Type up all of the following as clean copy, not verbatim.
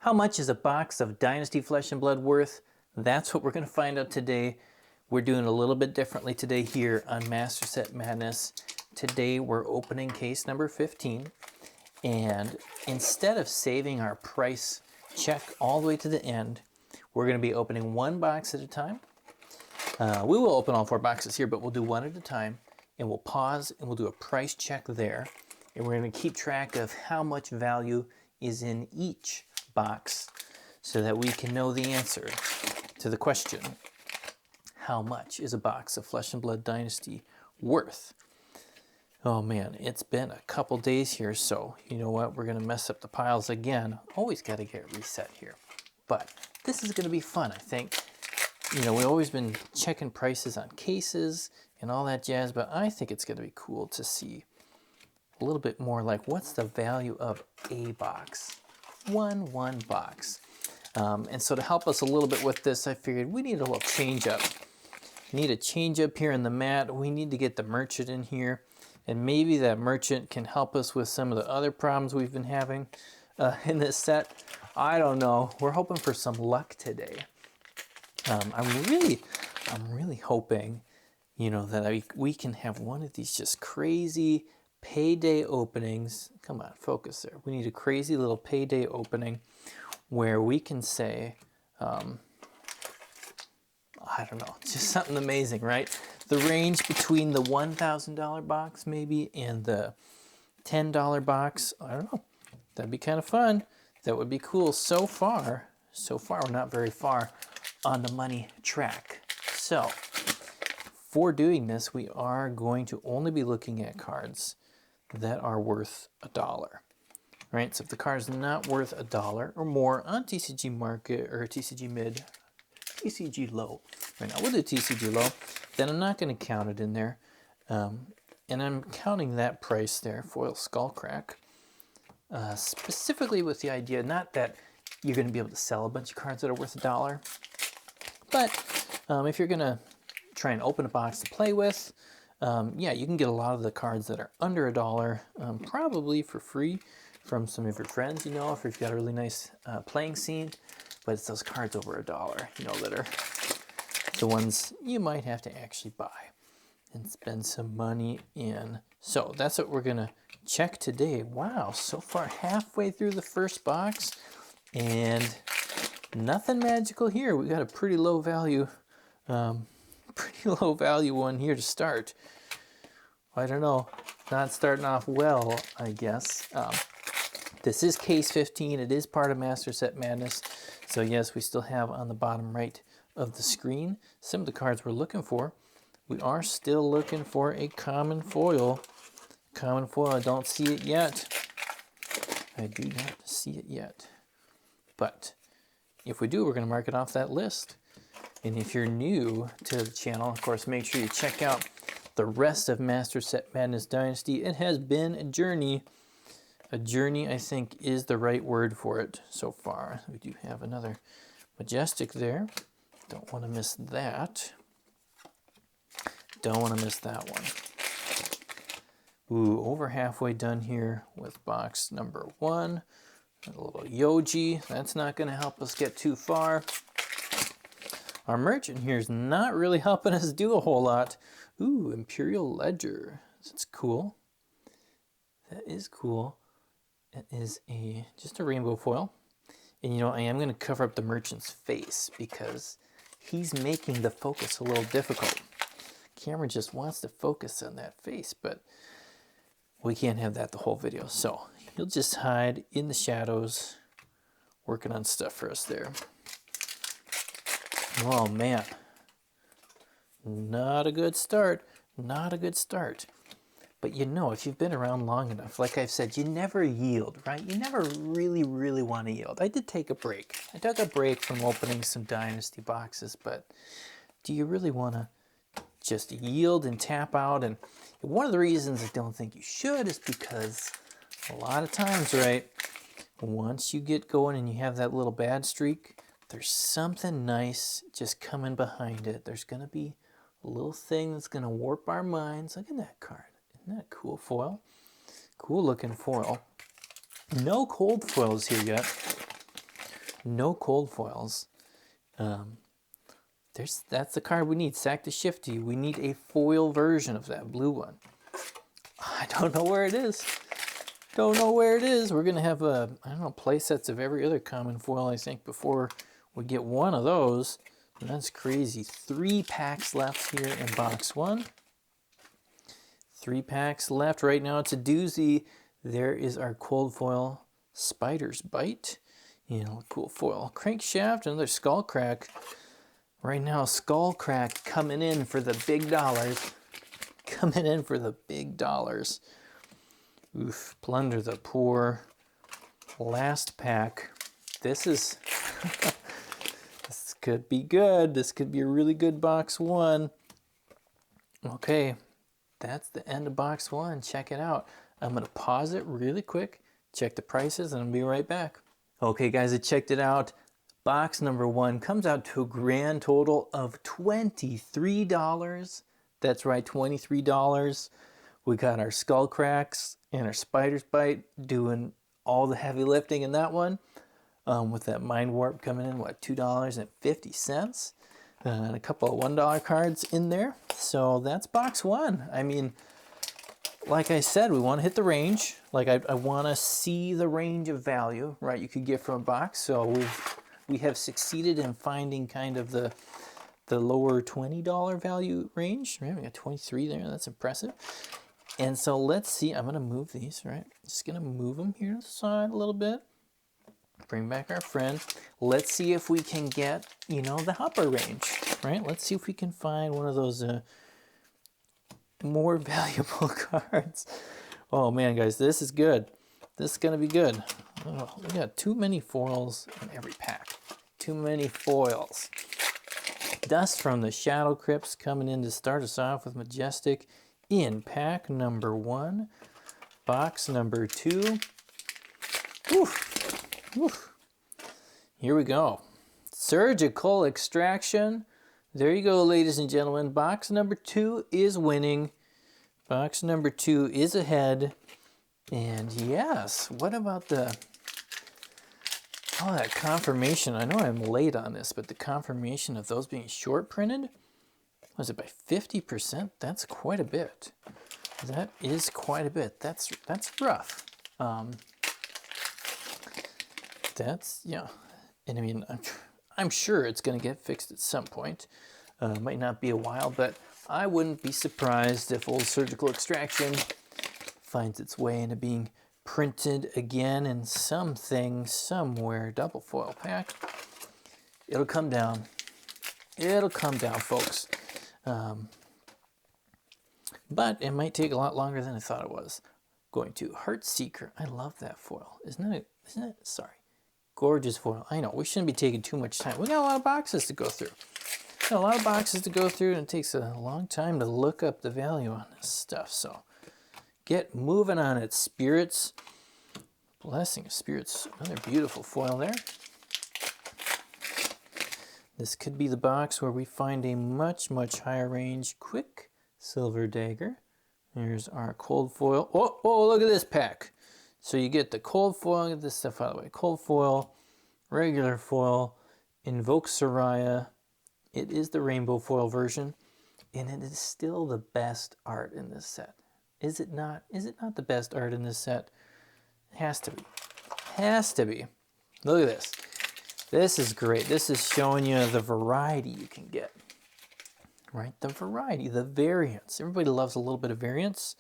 How much is a box of Dynasty Flesh and Blood worth? That's what we're going to find out today. We're doing a little bit differently today here on Master Set Madness. Today we're opening case number 15, and instead of saving our price check all the way to the end, we're going to be opening one box at a time. We will open all 4 boxes here, but we'll do one at a time, and we'll pause and we'll do a price check there, and we're going to keep track of how much value is in each box so that we can know the answer to the question, how much is a box of Flesh and Blood Dynasty worth? Oh man, it's been a couple days here, so you know what, we're gonna mess up the piles again. Always gotta get reset here, but this is gonna be fun, I think. You know, we've always been checking prices on cases and all that jazz, but I think it's gonna be cool to see a little bit more like what's the value of a box. One box. And so to help us a little bit with this, I figured we need a little change up. Need a change up here in the mat. We need to get the merchant in here, and maybe that merchant can help us with some of the other problems we've been having in this set. I don't know. We're hoping for some luck today. I'm really hoping, you know, that we can have one of these just crazy payday openings. Come on, focus there. We need a crazy little payday opening where we can say, I don't know, just something amazing, right? The range between the $1,000 box maybe and the $10 box, I don't know. That'd be kind of fun. That would be cool. So far, we're not very far on the money track. So for doing this, we are going to only be looking at cards that are worth $1, right? So if the card is not worth $1 or more on TCG Market or TCG Mid, TCG Low, right now we'll do TCG Low, then I'm not going to count it in there. And I'm counting that price there, foil skull crack, specifically with the idea, not that you're going to be able to sell a bunch of cards that are worth $1, but if you're going to try and open a box to play with, yeah, you can get a lot of the cards that are under $1, probably for free from some of your friends, you know, if you've got a really nice playing scene. But it's those cards over $1, you know, that are the ones you might have to actually buy and spend some money in. So that's what we're gonna check today. Wow, so far halfway through the first box, and nothing magical here. We got a pretty low value one here to start. I don't know, not starting off well, I guess. This is case 15. It is part of Master Set Madness. So yes, we still have on the bottom right of the screen some of the cards we're looking for. We are still looking for a common foil. Common foil, I don't see it yet. I do not see it yet. But if we do, we're going to mark it off that list. And if you're new to the channel, of course, make sure you check out the rest of Master Set Madness Dynasty. It has been a journey. A journey, I think, is the right word for it so far. We do have another Majestic there. Don't want to miss that. Don't want to miss that one. Ooh, over halfway done here with box number 1. A little Yoji. That's not going to help us get too far. Our merchant here is not really helping us do a whole lot. Ooh, Imperial Ledger. That's cool. That is cool. It is just a rainbow foil. And you know, I am going to cover up the merchant's face because he's making the focus a little difficult. Camera just wants to focus on that face, but we can't have that the whole video. So he'll just hide in the shadows, working on stuff for us there. Oh man, not a good start. Not a good start. But you know, if you've been around long enough, like I've said, you never yield, right? You never really want to yield. I did take a break. I took a break from opening some Dynasty boxes, but do you really want to just yield and tap out? And one of the reasons I don't think you should is because a lot of times, right, once you get going and you have that little bad streak, there's something nice just coming behind it. There's going to be a little thing that's going to warp our minds. Look at that card. Isn't that a cool foil? Cool looking foil. No cold foils here yet. no cold foils. That's the card we need, Sack the Shifty. We need a foil version of that blue one. I don't know where it is. Don't know where it is. We're gonna have I don't know, play sets of every other common foil, I think, before we get one of those. And that's crazy. 3 packs left here in box 1. 3 packs left. Right now it's a doozy. There is our cold foil Spider's Bite. You know, cool foil. Crankshaft, another Skull Crack. Right now, Skull Crack coming in for the big dollars. Coming in for the big dollars. Oof, Plunder the Poor. Last pack. This is... this could be good. This could be a really good box 1. Okay, that's the end of box 1. Check it out. I'm going to pause it really quick, check the prices, and I'll be right back. Okay, guys, I checked it out. Box number 1 comes out to a grand total of $23. That's right, $23. We got our Skull Cracks and our Spider's Bite doing all the heavy lifting in that one. With that Mind Warp coming in, what, $2.50? And a couple of $1 cards in there. So that's box 1. I mean, like I said, we want to hit the range. Like I want to see the range of value, right, you could get from a box. So we have succeeded in finding kind of the lower $20 value range. Right, we got 23 there. That's impressive. And so let's see. I'm going to move these, right? Just going to move them here to the side a little bit. Bring back our friend. Let's see if we can get, you know, the upper range, right? Let's see if we can find one of those more valuable cards. Oh man, guys, this is good. This is gonna be good. Oh, we got too many foils in every pack. Too many foils. Dust from the Shadow Crypts coming in to start us off with Majestic in pack number 1. Box number 2. Oof. Oof. Here we go. Surgical Extraction. There you go, ladies and gentlemen. Box number 2 is winning. Box number 2 is ahead. And yes, what about that confirmation? I know I'm late on this, but the confirmation of those being short printed, was it by 50%? That's quite a bit. That is quite a bit. That's rough. That's, yeah. And I mean, I'm sure it's going to get fixed at some point. Might not be a while, but I wouldn't be surprised if old Surgical Extraction finds its way into being printed again in something, somewhere. Double foil pack. It'll come down. It'll come down, folks. But it might take a lot longer than I thought it was going to. Heartseeker. I love that foil. Isn't it? Sorry. Gorgeous foil. I know, we shouldn't be taking too much time. We got a lot of boxes to go through. Got a lot of boxes to go through, and it takes a long time to look up the value on this stuff. So get moving on it, spirits. Blessing of Spirits. Another beautiful foil there. This could be the box where we find a much, much higher range Quicksilver Dagger. Here's our cold foil. Oh, look at this pack. So you get the cold foil, get this stuff out of the way. Cold foil, regular foil, Invoke Soraya. It is the rainbow foil version, and it is still the best art in this set. Is it not? Is it not the best art in this set? It has to be. Has to be. Look at this. This is great. This is showing you the variety you can get. Right? The variety, the variance. Everybody loves a little bit of variance.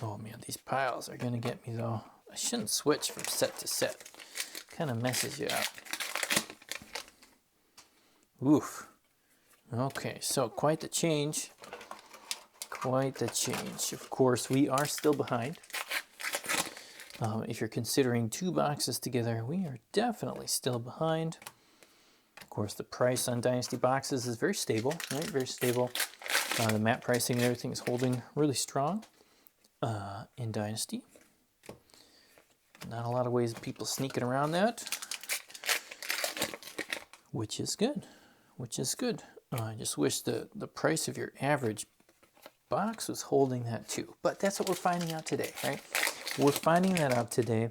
Oh man, these piles are going to get me though. I shouldn't switch from set to set. Kind of messes you up. Oof. Okay, so quite the change. Quite the change. Of course, we are still behind. If you're considering 2 boxes together, we are definitely still behind. Of course, the price on Dynasty boxes is very stable, right? Very stable. The map pricing and everything is holding really strong. In Dynasty. Not a lot of ways of people sneaking around that, which is good, which is good. I just wish the price of your average box was holding that too, but that's what we're finding out today, right? We're finding that out today.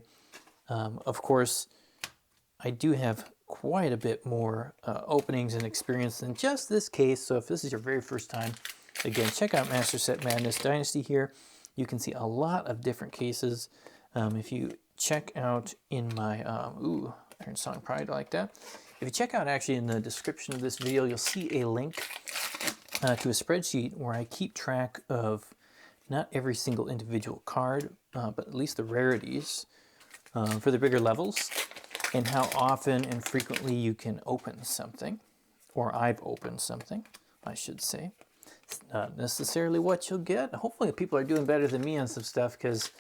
Of course, I do have quite a bit more openings and experience than just this case. So if this is your very first time, again, check out Master Set Madness Dynasty here. You can see a lot of different cases. If you check out in my, Iron Song Pride, like that. If you check out actually in the description of this video, you'll see a link to a spreadsheet where I keep track of not every single individual card, but at least the rarities for the bigger levels, and how often and frequently you can open something, or I've opened something, I should say. It's not necessarily what you'll get. Hopefully people are doing better than me on some stuff, because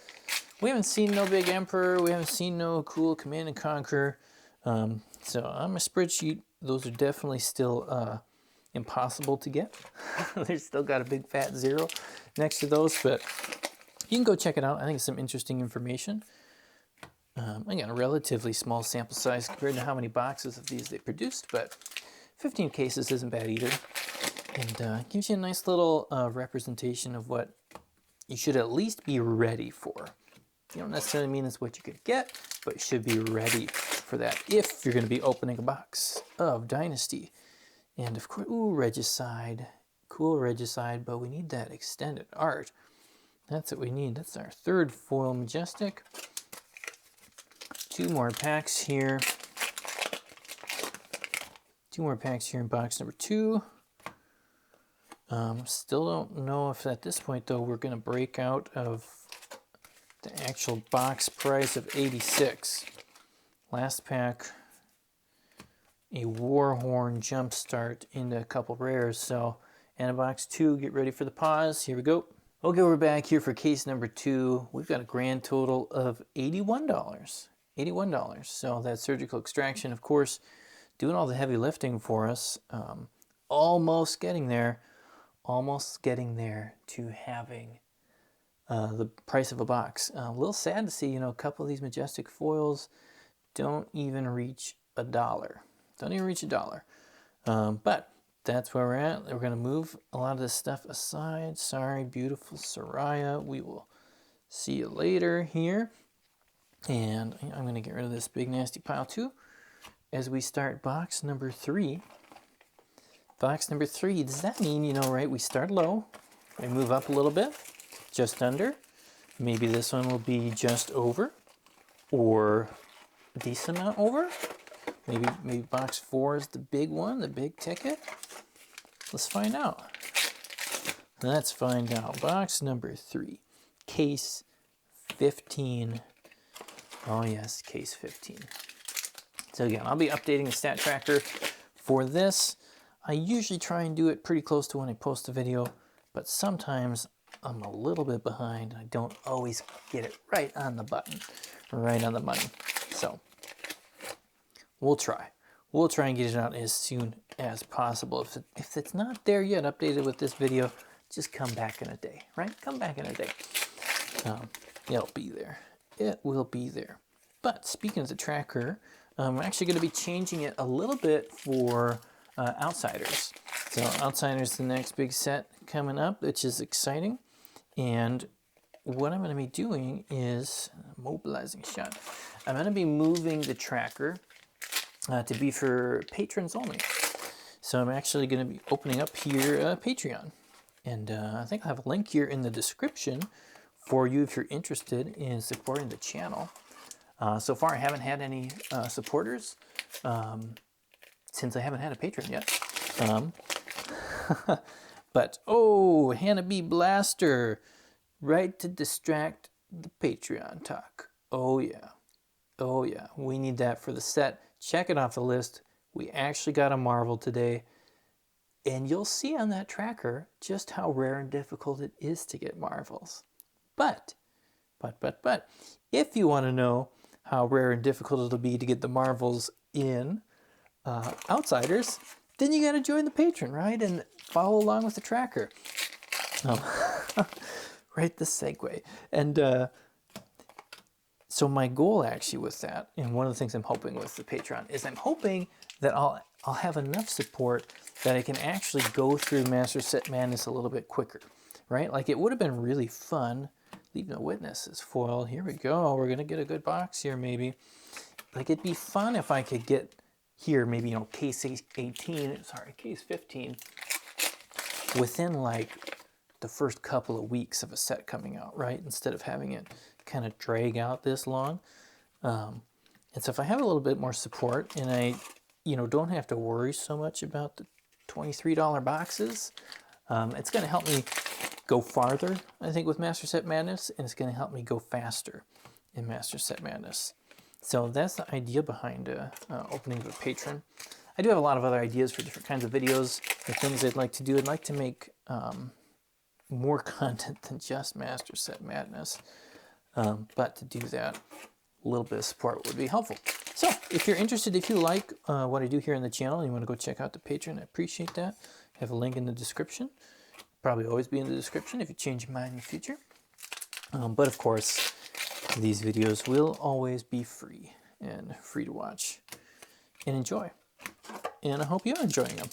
we haven't seen no big Emperor, we haven't seen no cool Command and Conquer. So on my spreadsheet, those are definitely still impossible to get. There's still got a big fat 0 next to those, but you can go check it out. I think it's some interesting information. Again, a relatively small sample size compared to how many boxes of these they produced, but 15 cases isn't bad either. And gives you a nice little representation of what you should at least be ready for. You don't necessarily mean it's what you could get, but you should be ready for that if you're going to be opening a box of Dynasty. And of course, ooh, Regicide. Cool Regicide, but we need that extended art. That's what we need. That's our third foil Majestic. 2 more packs here. 2 more packs here in box number 2. Still don't know if at this point, though, we're going to break out of the actual box price of 86. Last pack, a Warhorn Jumpstart into a couple rares. So, and a box 2, get ready for the pause. Here we go. Okay, we're back here for case number 2. We've got a grand total of $81. $81. So that surgical extraction, of course, doing all the heavy lifting for us. Almost getting there. Almost getting there to having the price of a box. A little sad to see, you know, a couple of these Majestic foils don't even reach $1. Don't even reach $1. But that's where we're at. We're going to move a lot of this stuff aside. Sorry, beautiful Soraya. We will see you later here. And I'm going to get rid of this big nasty pile too as we start box number 3. Box number 3. Does that mean, you know, right, we start low, we move up a little bit, just under. Maybe this one will be just over, or a decent amount over. Maybe box 4 is the big one, the big ticket. Let's find out. Let's find out. Box number 3, case 15. Oh yes, case 15. So again, I'll be updating the stat tracker for this. I usually try and do it pretty close to when I post a video, but sometimes I'm a little bit behind. I don't always get it right on the button, right on the money. So we'll try. We'll try and get it out as soon as possible. If it's not there yet, updated with this video, just come back in a day, right? Come back in a day. It'll be there. It will be there. But speaking of the tracker, I'm actually going to be changing it a little bit for Outsiders. So Outsiders is the next big set coming up, which is exciting. And what I'm going to be doing is mobilizing shot. I'm going to be moving the tracker to be for patrons only. So I'm actually going to be opening up here Patreon. And I think I'll have a link here in the description for you if you're interested in supporting the channel. So far, I haven't had any supporters since I haven't had a patron yet. But, oh, Hannah B. Blaster, right to distract the Patreon talk. Oh, yeah. Oh, yeah. We need that for the set. Check it off the list. We actually got a Marvel today. And you'll see on that tracker just how rare and difficult it is to get Marvels. But, if you want to know how rare and difficult it'll be to get the Marvels in Outsiders, then you got to join the Patreon, right? And follow along with the tracker. Right, the segue. And so my goal actually with that, and one of the things I'm hoping with the Patreon, is I'm hoping that I'll have enough support that I can actually go through Master Set Madness a little bit quicker, right? Like, it would have been really fun Leave no witnesses. Foil. Here we go. We're going to get a good box here, maybe. Like, it'd be fun if I could get here, maybe, you know, case 18, sorry, case 15, within, like, the first couple of weeks of a set coming out, right? Instead of having it kind of drag out this long. And so if I have a little bit more support and I, you know, don't have to worry so much about the $23 boxes, it's going to help me go farther, I think, with Master Set Madness, and it's going to help me go faster in Master Set Madness. So that's the idea behind opening with a patron. I do have a lot of other ideas for different kinds of videos, the things I'd like to do. I'd like to make more content than just Master Set Madness, but to do that, a little bit of support would be helpful. So if you're interested, if you like what I do here on the channel and you want to go check out the Patreon, I appreciate that. I have a link in the description. Probably always be in the description if you change your mind in the future. But of course, these videos will always be free and free to watch and enjoy. And I hope you're enjoying them.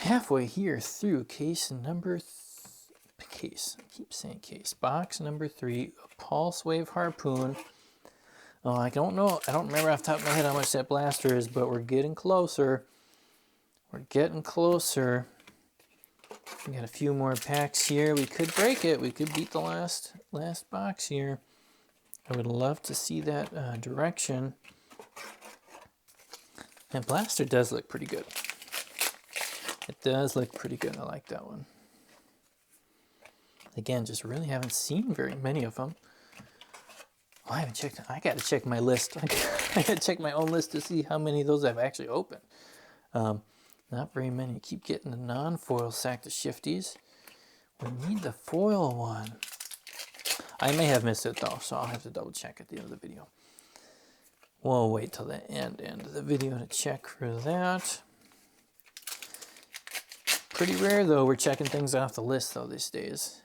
Halfway here through case number box number 3, a Pulse Wave Harpoon. Oh, I don't remember off the top of my head how much that blaster is, but we're getting closer. We're getting closer. We got a few more packs here. We could break it. We could beat the last box here. I would love to see that direction. And blaster does look pretty good. It does look pretty good. I like that one. Again, just really haven't seen very many of them. Well, I haven't checked. I got to check my list. I got to check my own list to see how many of those I've actually opened. Not very many. Keep getting the non-foil sack to shifties. We need the foil one. I may have missed it though, so I'll have to double check at the end of the video. We'll wait till the end of the video to check for that. Pretty rare though, we're checking things off the list though these days.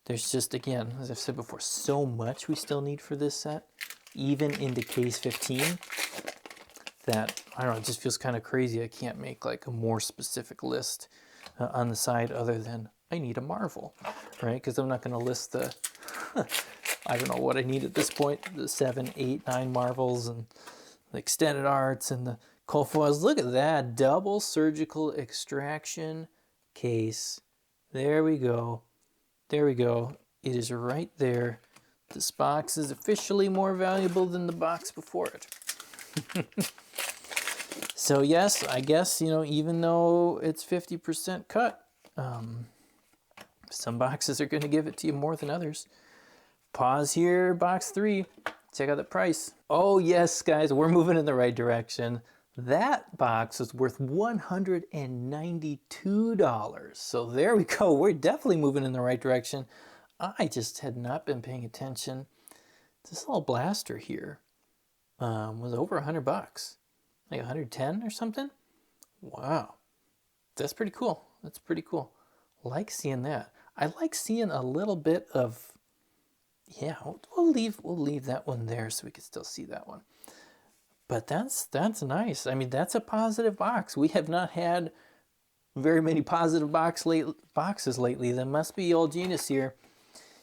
There's just, again, as I've said before, so much we still need for this set, even into case 15, that, I don't know, it just feels kind of crazy. I can't make like a more specific list on the side other than I need a Marvel, right? Because I'm not going to list the, I don't know what I need at this point, the 7, 8, 9 Marvels and the extended arts and the cold foils. Look at that, double surgical extraction case. There we go. There we go. It is right there. This box is officially more valuable than the box before it. So yes, I guess, you know, even though it's 50% cut, some boxes are going to give it to you more than others. Pause here, box 3. Check out the price. Oh yes, guys, we're moving in the right direction. That box is worth $192. So there we go. We're definitely moving in the right direction. I just had not been paying attention. This little blaster here was over $100, like 110 or something. Wow, that's pretty cool. That's pretty cool. Like seeing that. I like seeing a little bit of. Yeah, we'll leave that one there so we can still see that one. But that's nice. I mean, that's a positive box. We have not had very many positive boxes lately. There must be old Genius here.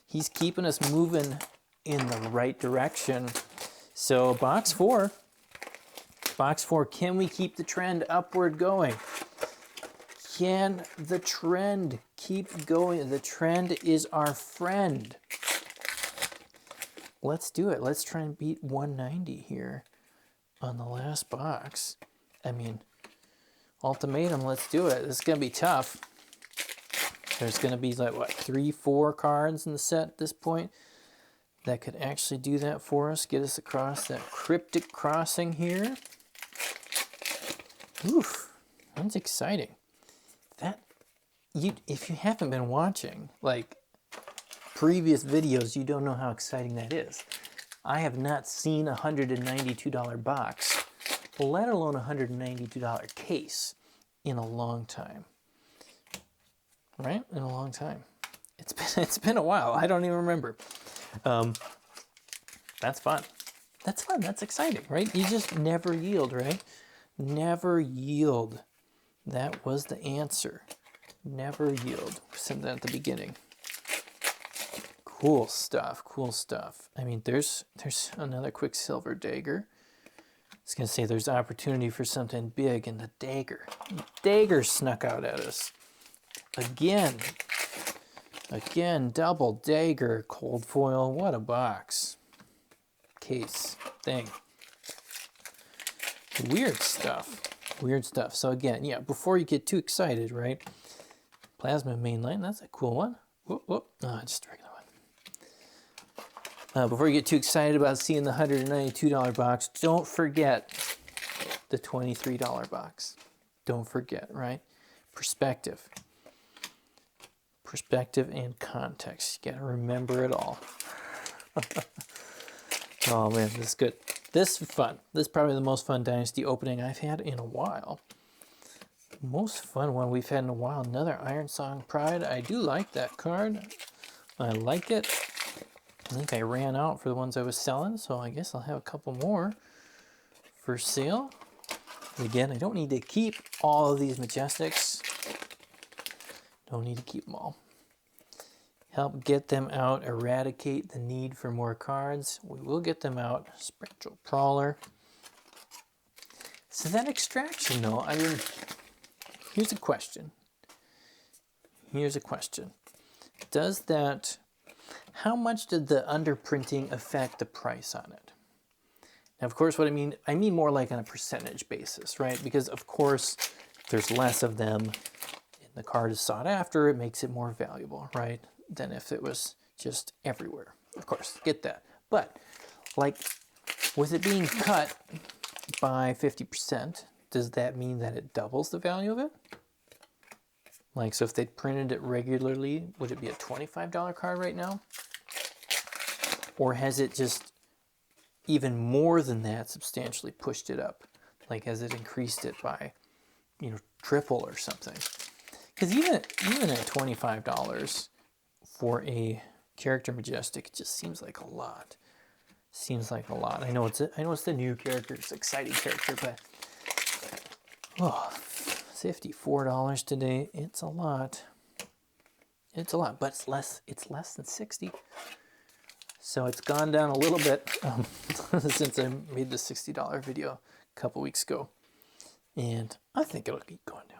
He's keeping us moving in the right direction. So box 4, can we keep the trend upward going? Can the trend keep going? The trend is our friend. Let's do it. Let's try and beat 190 here on the last box. I mean, ultimatum, let's do it. This is going to be tough. There's going to be like, what, 3, 4 cards in the set at this point that could actually do that for us, get us across that cryptic crossing here. Oof, that's exciting. If you haven't been watching, like, previous videos, you don't know how exciting that is. I have not seen a $192 box, let alone a $192 case in a long time. Right? In a long time. It's been a while. I don't even remember. That's fun. That's fun. That's exciting, right? You just never yield, right? Never yield. That was the answer. Never yield. Send that at the beginning. Cool stuff, cool stuff. I mean, there's another Quicksilver dagger. I was gonna say there's opportunity for something big, and the dagger. The dagger snuck out at us. Again, double dagger, cold foil. What a box. Case thing. Weird stuff. Weird stuff. So again, yeah, before you get too excited, right? Plasma mainline, that's a cool one. Whoop, whoop. Oh, just a regular one. Before you get too excited about seeing the $192 box, don't forget the $23 box. Don't forget, right? Perspective. Perspective and context. You gotta remember it all. Oh man, this is good. This is fun. This is probably the most fun Dynasty opening I've had in a while. Most fun one we've had in a while. Another Iron Song Pride. I do like that card. I like it. I think I ran out for the ones I was selling, so I guess I'll have a couple more for sale. And again, I don't need to keep all of these Majestics. Don't need to keep them all. Help get them out, eradicate the need for more cards. We will get them out. Spectral Prowler. So that extraction though, I mean, here's a question. Here's a question. Does that, how much did the underprinting affect the price on it? Now, of course, what I mean more like on a percentage basis, right? Because of course, if there's less of them and the card is sought after, it makes it more valuable, right? Than if it was just everywhere. Of course, get that. But like, with it being cut by 50%, does that mean that it doubles the value of it? Like, so if they printed it regularly, would it be a $25 card right now? Or has it just even more than that substantially pushed it up? Like, has it increased it by, you know, triple or something? Because even at $25 for a character Majestic, it just seems like a lot. Seems like a lot. I know it's the new character, it's an exciting character, but oh, $54 today. It's a lot. It's a lot, but it's less than 60. So it's gone down a little bit since I made the $60 video a couple weeks ago, and I think it'll keep going down.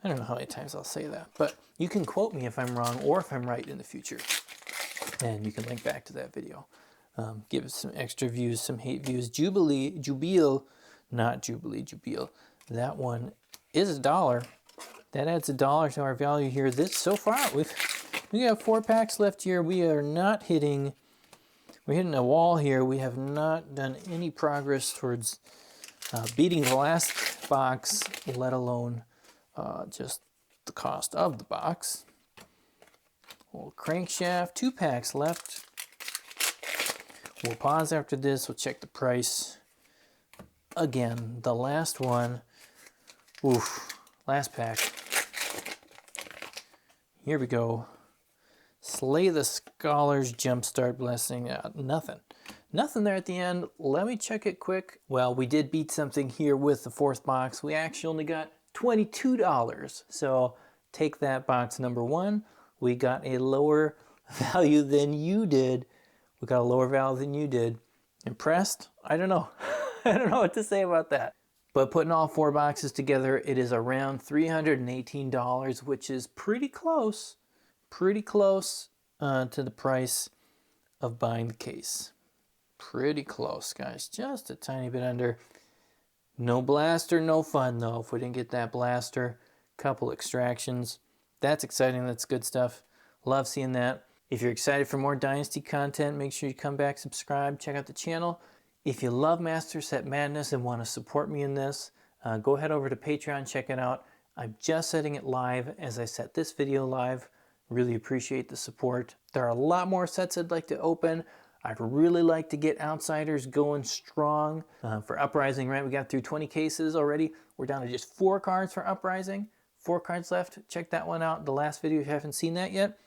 I don't know how many times I'll say that, but you can quote me if I'm wrong or if I'm right in the future. And you can link back to that video. Give us some extra views, some hate views. Jubile, not Jubilee, Jubile. That one is $1. That adds $1 to our value here. So far, we have 4 packs left here. We are not hitting, we're hitting a wall here. We have not done any progress towards beating the last box, let alone just the cost of the box. Old crankshaft, 2 packs left. We'll pause after this, we'll check the price. Again, the last one, oof, last pack. Here we go. Slay the Scholars Jumpstart Blessing. Nothing. Nothing there at the end. Let me check it quick. Well, we did beat something here with the 4th box. We actually only got $22. So take that, box number 1. We got a lower value than you did. We got a lower value than you did. Impressed? I don't know. I don't know what to say about that. But putting all 4 boxes together, it is around $318, which is pretty close to the price of buying the case. Pretty close, guys. Just a tiny bit under. No blaster, no fun though. If we didn't get that blaster, couple extractions. That's exciting. That's good stuff. Love seeing that. If you're excited for more Dynasty content, make sure you come back, subscribe, check out the channel. If you love Master Set Madness and want to support me in this, go head over to Patreon, check it out. I'm just setting it live as I set this video live. Really appreciate the support. There are a lot more sets I'd like to open. I'd really like to get Outsiders going strong. For Uprising, right, we got through 20 cases already. We're down to just 4 cards for Uprising. 4 cards left. Check that one out, the last video if you haven't seen that yet.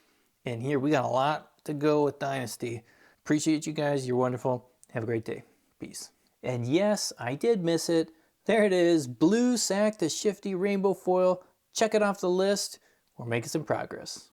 And here we got a lot to go with Dynasty. Appreciate you guys. You're wonderful. Have a great day. Peace. And yes, I did miss it. There it is. Blue Sack, the Shifty Rainbow Foil. check it off the list. We're making some progress.